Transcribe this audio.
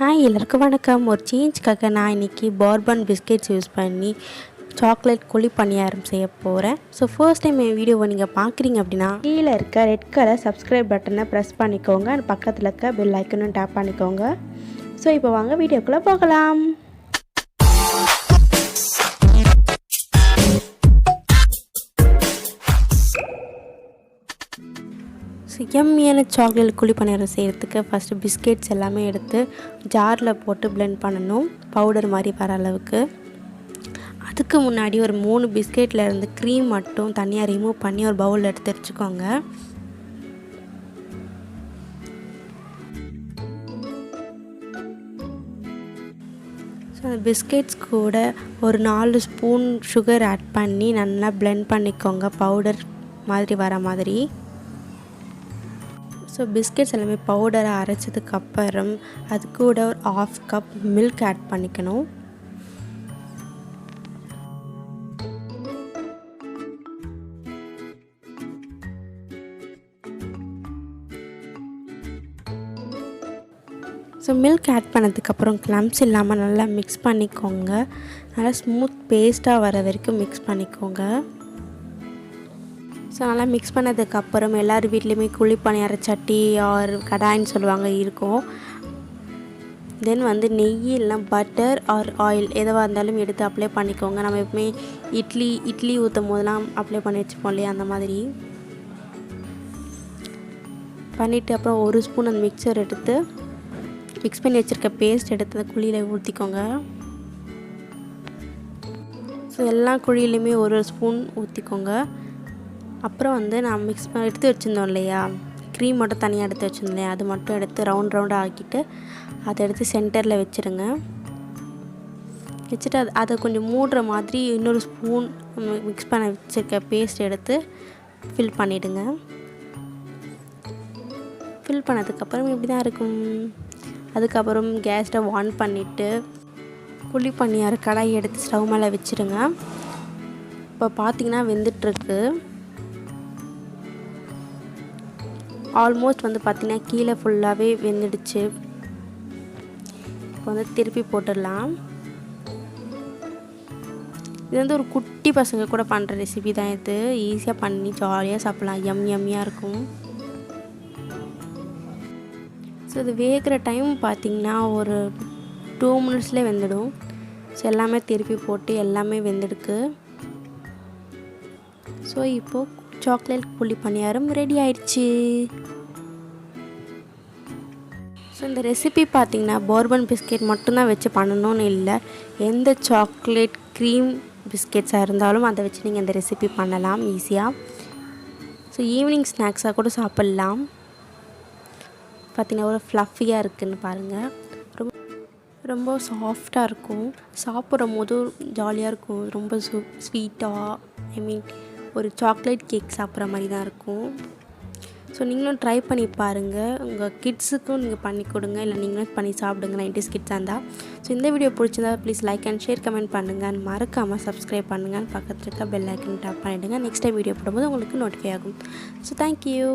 Hi எல்லாருக்கும் வணக்கம். ஒரு சேஞ்சுக்காக நான் இன்றைக்கி Bourbon Biscuits யூஸ் பண்ணி சாக்லேட் குழி பணியாரம் செய்ய போகிறேன். ஸோ ஃபர்ஸ்ட் டைம் என் வீடியோவை நீங்கள் பார்க்குறீங்க அப்படின்னா கீழே இருக்க ரெட் கலர் சப்ஸ்கிரைப் பட்டனை ப்ரெஸ் பண்ணிக்கோங்க. பக்கத்தில் இருக்க பெல் ஐக்கனும் டேப் பண்ணிக்கோங்க. ஸோ இப்போ வாங்க வீடியோக்குள்ளே போகலாம். எம்மியான சாக்லேட் குழி பணியாரம் செய்கிறதுக்கு ஃபஸ்ட்டு பிஸ்கெட்ஸ் எல்லாமே எடுத்து ஜாரில் போட்டு பிளெண்ட் பண்ணணும், பவுடர் மாதிரி வர அளவுக்கு. அதுக்கு முன்னாடி ஒரு 3 பிஸ்கெட்டில் இருந்து க்ரீம் மட்டும் தனியாக ரிமூவ் பண்ணி ஒரு பவுலில் எடுத்து வச்சுக்கோங்க. ஸோ அந்த பிஸ்கெட்ஸ் கூட ஒரு 4 ஸ்பூன் சுகர் ஆட் பண்ணி நல்லா பிளெண்ட் பண்ணிக்கோங்க, பவுடர் மாதிரி வர மாதிரி. ஸோ பிஸ்கெட்ஸ் எல்லாமே பவுடரை அரைச்சதுக்கப்புறம் அது கூட ஒரு 1/2 கப் மில்க் ஆட் பண்ணிக்கணும். ஸோ மில்க் ஆட் பண்ணதுக்கப்புறம் கிளம்ஸ் இல்லாமல் நல்லா மிக்ஸ் பண்ணிக்கோங்க. நல்லா ஸ்மூத் பேஸ்ட்டாக வர வரைக்கும் மிக்ஸ் பண்ணிக்கோங்க. ஸோ நல்லா மிக்ஸ் பண்ணதுக்கப்புறம் எல்லார் வீட்லேயுமே குழி பணியார சட்டி ஆர் கடாயின்னு சொல்லுவாங்க இருக்கும். தென் நெய் இல்லைனா பட்டர் ஆர் ஆயில் எதுவாக இருந்தாலும் எடுத்து அப்ளை பண்ணிக்கோங்க. நம்ம எப்பவுமே இட்லி ஊற்றும் போதெல்லாம் அப்ளை பண்ணி வச்சுப்போம் இல்லையா, அந்த மாதிரி பண்ணிவிட்டு அப்புறம் 1 ஸ்பூன் அந்த மிக்சர் எடுத்து மிக்ஸ் பண்ணி வச்சுருக்க பேஸ்ட் எடுத்து அந்த குழியில் ஊற்றிக்கோங்க. ஸோ எல்லா குழியிலையுமே 1 ஸ்பூன் ஊற்றிக்கோங்க. அப்புறம் நான் மிக்ஸ் எடுத்து வச்சுருந்தோம் இல்லையா, க்ரீம் மட்டும் தனியாக எடுத்து வச்சுருந்தோம் இல்லையா, அது மட்டும் எடுத்து ரவுண்டாக ஆக்கிட்டு அதை எடுத்து சென்டரில் வச்சுருங்க. வச்சுட்டு அதை கொஞ்சம் மூடுற மாதிரி இன்னொரு ஸ்பூன் மிக்ஸ் பண்ண வச்சுருக்க பேஸ்ட் எடுத்து ஃபில் பண்ணிவிடுங்க. ஃபில் பண்ணதுக்கப்புறம் இப்படி தான் இருக்கும். அதுக்கப்புறம் கேஸ் ஸ்டவ் ஆன் பண்ணிவிட்டு குழி பணியார கடாய் எடுத்து ஸ்டவ் மேலே வச்சுருங்க. இப்போ பார்த்திங்கன்னா வெந்துட்டுருக்கு. ஆல்மோஸ்ட் பார்த்திங்கன்னா கீழே ஃபுல்லாகவே வெந்துடுச்சு. இப்போ திருப்பி போட்டுடலாம். இது ஒரு குட்டி பசங்க கூட பண்ணுற ரெசிபி தான். இது ஈஸியாக பண்ணி ஜாலியாக சாப்பிட்லாம், எம்மியாக இருக்கும். ஸோ இது வேகிற டைம் பார்த்திங்கன்னா ஒரு 2 மினிட்ஸ்லேயே வெந்துடும். ஸோ எல்லாமே திருப்பி போட்டு எல்லாமே வெந்துடுக்கு. ஸோ இப்போது சாக்லேட் குழி பணியாரம் ரெடி ஆயிடுச்சு. ஸோ இந்த ரெசிபி பார்த்திங்கன்னா Bourbon பிஸ்கெட் மட்டும்தான் வச்சு பண்ணணும்னு இல்லை, எந்த சாக்லேட் க்ரீம் பிஸ்கெட்ஸாக இருந்தாலும் அதை வச்சு நீங்கள் இந்த ரெசிபி பண்ணலாம் ஈஸியாக. ஸோ ஈவினிங் ஸ்நாக்ஸாக கூட சாப்பிட்லாம். பார்த்திங்கன்னா ஒரு ஃப்ளஃபியாக இருக்குதுன்னு பாருங்கள். ரொம்ப சாஃப்டாக இருக்கும், சாப்பிட்டும் போதும் ஜாலியாக இருக்கும். ரொம்ப ஸ்வீட்டாக ஒரு சாக்லேட் கேக் சாப்பிட்ற மாதிரி தான் இருக்கும். ஸோ நீங்களும் ட்ரை பண்ணி பாருங்கள். உங்கள் கிட்ஸுக்கும் நீங்கள் பண்ணி கொடுங்க, இல்லை நீங்களும் பண்ணி சாப்பிடுங்க 90s கிட்ஸாக இருந்தால். ஸோ இந்த வீடியோ பிடிச்சிருந்தா please like and share comment பண்ணுங்கள். மறக்காமல் சப்ஸ்கிரைப் பண்ணுங்கள். பக்கத்தில் இருக்க பெல் ஐக்கன் டேப் பண்ணிவிடுங்க. நெக்ஸ்ட் டைம் வீடியோ போடும்போது உங்களுக்கு நோட்டிஃபை ஆகும். So thank you.